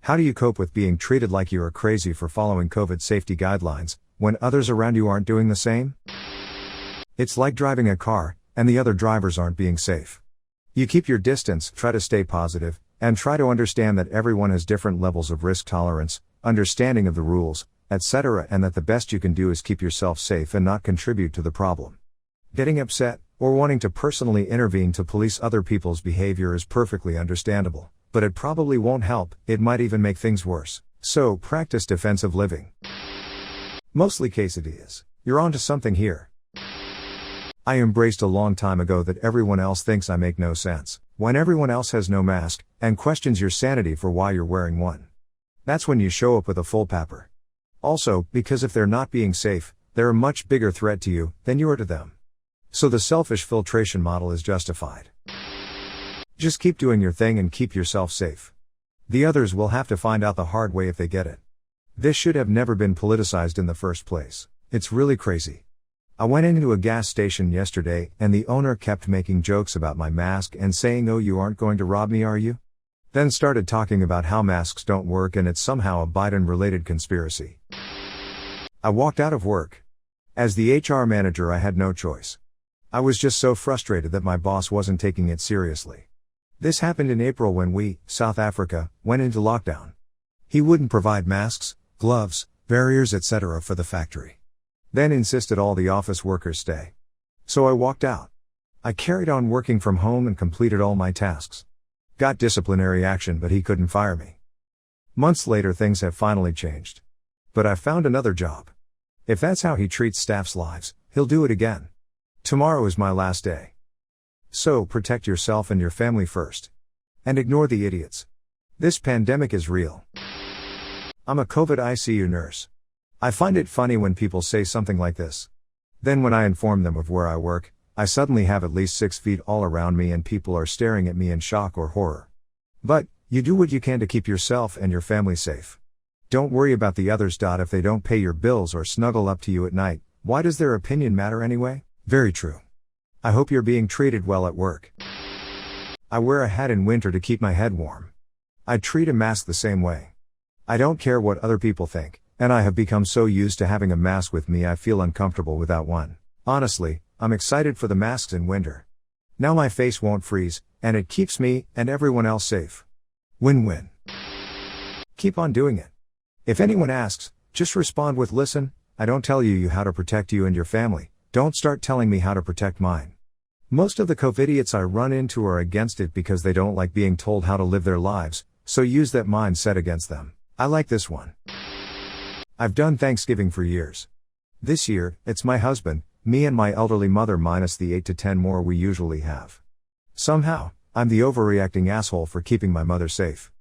How do you cope with being treated like you are crazy for following COVID safety guidelines, when others around you aren't doing the same? It's like driving a car, and the other drivers aren't being safe. You keep your distance, try to stay positive, and try to understand that everyone has different levels of risk tolerance, understanding of the rules, etc., and that the best you can do is keep yourself safe and not contribute to the problem. Getting upset, or wanting to personally intervene to police other people's behavior is perfectly understandable, but it probably won't help, it might even make things worse. So, practice defensive living. Mostly quesadillas. You're onto something here. I embraced a long time ago that everyone else thinks I make no sense, when everyone else has no mask, and questions your sanity for why you're wearing one. That's when you show up with a full papper. Also, because if they're not being safe, they're a much bigger threat to you than you are to them. So the selfish filtration model is justified. Just keep doing your thing and keep yourself safe. The others will have to find out the hard way if they get it. This should have never been politicized in the first place. It's really crazy. I went into a gas station yesterday and the owner kept making jokes about my mask and saying, "Oh, you aren't going to rob me, are you?" Then started talking about how masks don't work and it's somehow a Biden-related conspiracy. I walked out of work. As the HR manager, I had no choice. I was just so frustrated that my boss wasn't taking it seriously. This happened in April when we, South Africa, went into lockdown. He wouldn't provide masks, gloves, barriers, etc. for the factory. Then insisted all the office workers stay. So I walked out. I carried on working from home and completed all my tasks. Got disciplinary action, but he couldn't fire me. Months later, things have finally changed. But I found another job. If that's how he treats staff's lives, he'll do it again. Tomorrow is my last day. So protect yourself and your family first. And ignore the idiots. This pandemic is real. I'm a COVID ICU nurse. I find it funny when people say something like this. Then when I inform them of where I work, I suddenly have at least 6 feet all around me and people are staring at me in shock or horror. But, you do what you can to keep yourself and your family safe. Don't worry about the others. If they don't pay your bills or snuggle up to you at night, why does their opinion matter anyway? Very true. I hope you're being treated well at work. I wear a hat in winter to keep my head warm. I treat a mask the same way. I don't care what other people think, and I have become so used to having a mask with me I feel uncomfortable without one. Honestly, I'm excited for the masks in winter. Now my face won't freeze, and it keeps me and everyone else safe. Win-win. Keep on doing it. If anyone asks, just respond with, "Listen, I don't tell you how to protect you and your family, don't start telling me how to protect mine." Most of the COVIDiots I run into are against it because they don't like being told how to live their lives, so use that mindset against them. I like this one. I've done Thanksgiving for years. This year, it's my husband, me and my elderly mother minus the 8 to 10 more we usually have. Somehow, I'm the overreacting asshole for keeping my mother safe.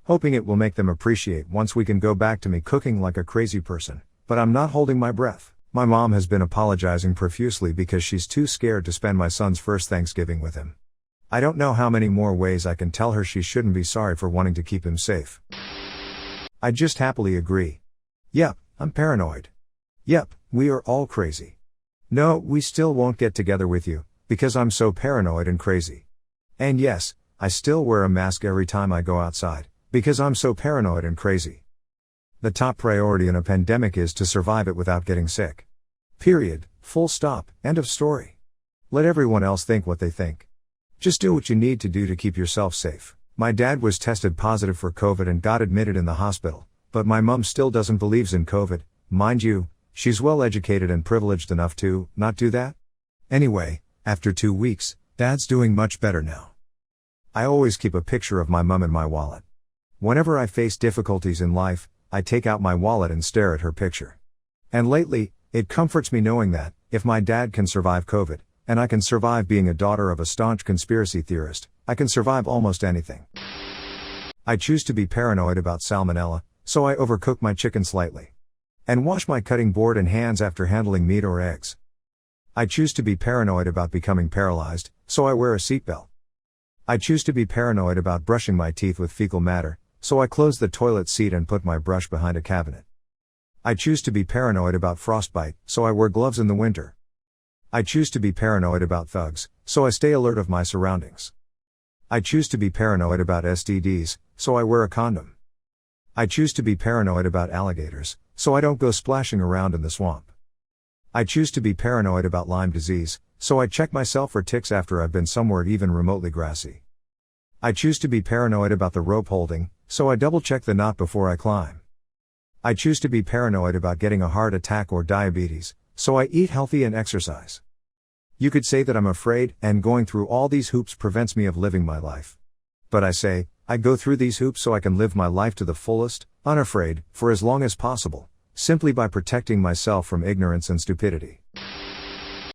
Hoping it will make them appreciate once we can go back to me cooking like a crazy person, but I'm not holding my breath. My mom has been apologizing profusely because she's too scared to spend my son's first Thanksgiving with him. I don't know how many more ways I can tell her she shouldn't be sorry for wanting to keep him safe. I just happily agree. Yep, I'm paranoid. Yep, we are all crazy. No, we still won't get together with you, because I'm so paranoid and crazy. And yes, I still wear a mask every time I go outside, because I'm so paranoid and crazy. The top priority in a pandemic is to survive it without getting sick. Period, full stop, end of story. Let everyone else think what they think. Just do what you need to do to keep yourself safe. My dad was tested positive for COVID and got admitted in the hospital, but my mom still doesn't believe in COVID. Mind you, she's well educated and privileged enough to not do that. Anyway, after 2 weeks, Dad's doing much better now. I always keep a picture of my mom in my wallet. Whenever I face difficulties in life, I take out my wallet and stare at her picture. And lately, it comforts me knowing that, if my dad can survive COVID, and I can survive being a daughter of a staunch conspiracy theorist, I can survive almost anything. I choose to be paranoid about salmonella, so I overcook my chicken slightly. And wash my cutting board and hands after handling meat or eggs. I choose to be paranoid about becoming paralyzed, so I wear a seatbelt. I choose to be paranoid about brushing my teeth with fecal matter, so I close the toilet seat and put my brush behind a cabinet. I choose to be paranoid about frostbite, so I wear gloves in the winter. I choose to be paranoid about thugs, so I stay alert of my surroundings. I choose to be paranoid about STDs, so I wear a condom. I choose to be paranoid about alligators, so I don't go splashing around in the swamp. I choose to be paranoid about Lyme disease, so I check myself for ticks after I've been somewhere even remotely grassy. I choose to be paranoid about the rope holding, so I double check the knot before I climb. I choose to be paranoid about getting a heart attack or diabetes, so I eat healthy and exercise. You could say that I'm afraid, and going through all these hoops prevents me of living my life. But I say, I go through these hoops so I can live my life to the fullest, unafraid, for as long as possible, simply by protecting myself from ignorance and stupidity.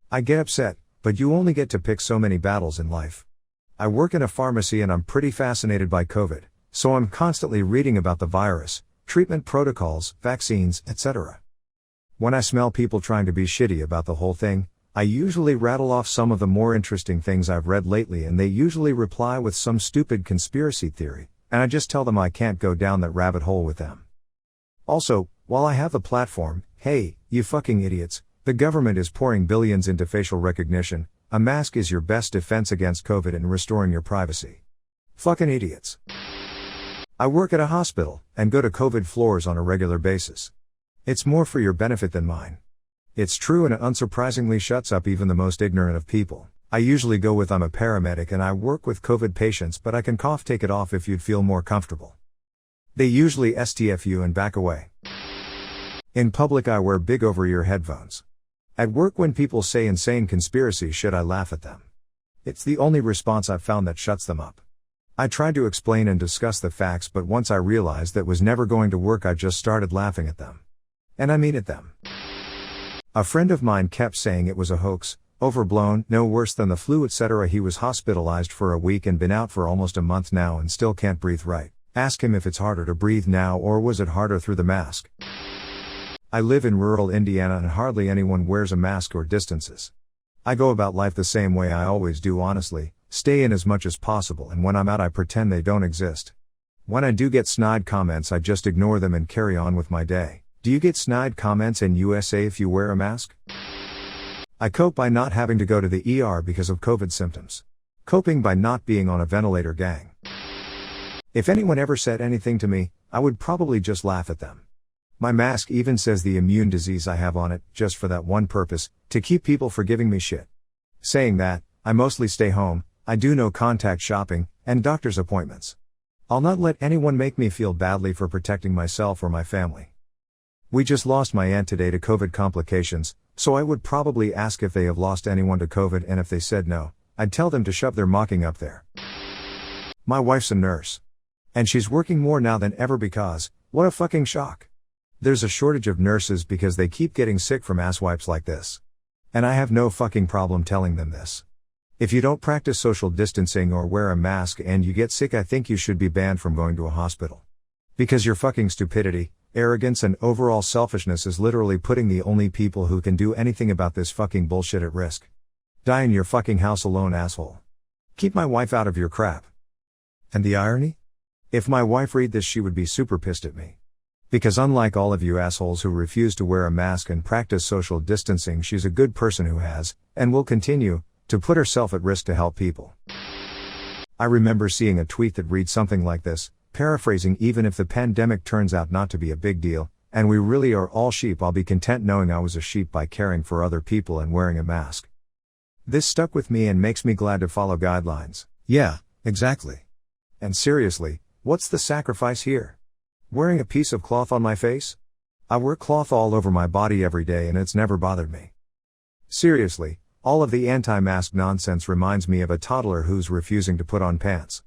I get upset, but you only get to pick so many battles in life. I work in a pharmacy and I'm pretty fascinated by COVID, so I'm constantly reading about the virus, treatment protocols, vaccines, etc. When I smell people trying to be shitty about the whole thing, I usually rattle off some of the more interesting things I've read lately and they usually reply with some stupid conspiracy theory, and I just tell them I can't go down that rabbit hole with them. Also, while I have the platform, hey, you fucking idiots, the government is pouring billions into facial recognition, a mask is your best defense against COVID and restoring your privacy. Fucking idiots. I work at a hospital, and go to COVID floors on a regular basis. It's more for your benefit than mine. It's true and it unsurprisingly shuts up even the most ignorant of people. I usually go with I'm a paramedic and I work with COVID patients but I can cough take it off if you'd feel more comfortable. They usually STF you and back away. In public I wear big over-ear headphones. At work when people say insane conspiracy shit I laugh at them. It's the only response I've found that shuts them up. I tried to explain and discuss the facts but once I realized that was never going to work I just started laughing at them. And I mean at them. A friend of mine kept saying it was a hoax, overblown, no worse than the flu etc. He was hospitalized for a week and been out for almost a month now and still can't breathe right. Ask him if it's harder to breathe now or was it harder through the mask. I live in rural Indiana and hardly anyone wears a mask or distances. I go about life the same way I always do honestly, stay in as much as possible and when I'm out I pretend they don't exist. When I do get snide comments I just ignore them and carry on with my day. Do you get snide comments in USA if you wear a mask? I cope by not having to go to the ER because of COVID symptoms. Coping by not being on a ventilator gang. If anyone ever said anything to me, I would probably just laugh at them. My mask even says the immune disease I have on it, just for that one purpose, to keep people from giving me shit. Saying that, I mostly stay home, I do no contact shopping, and doctor's appointments. I'll not let anyone make me feel badly for protecting myself or my family. We just lost my aunt today to COVID complications, so I would probably ask if they have lost anyone to COVID and if they said no, I'd tell them to shove their mocking up there. My wife's a nurse. And she's working more now than ever because, what a fucking shock. There's a shortage of nurses because they keep getting sick from asswipes like this. And I have no fucking problem telling them this. If you don't practice social distancing or wear a mask and you get sick I think you should be banned from going to a hospital. Because your fucking stupidity, arrogance and overall selfishness is literally putting the only people who can do anything about this fucking bullshit at risk. Die in your fucking house alone, asshole. Keep my wife out of your crap. And the irony? If my wife read this she would be super pissed at me. Because unlike all of you assholes who refuse to wear a mask and practice social distancing she's a good person who has, and will continue, to put herself at risk to help people. I remember seeing a tweet that reads something like this, paraphrasing even if the pandemic turns out not to be a big deal, and we really are all sheep I'll be content knowing I was a sheep by caring for other people and wearing a mask. This stuck with me and makes me glad to follow guidelines. Yeah, exactly. And seriously, what's the sacrifice here? Wearing a piece of cloth on my face? I wear cloth all over my body every day and it's never bothered me. Seriously, all of the anti-mask nonsense reminds me of a toddler who's refusing to put on pants.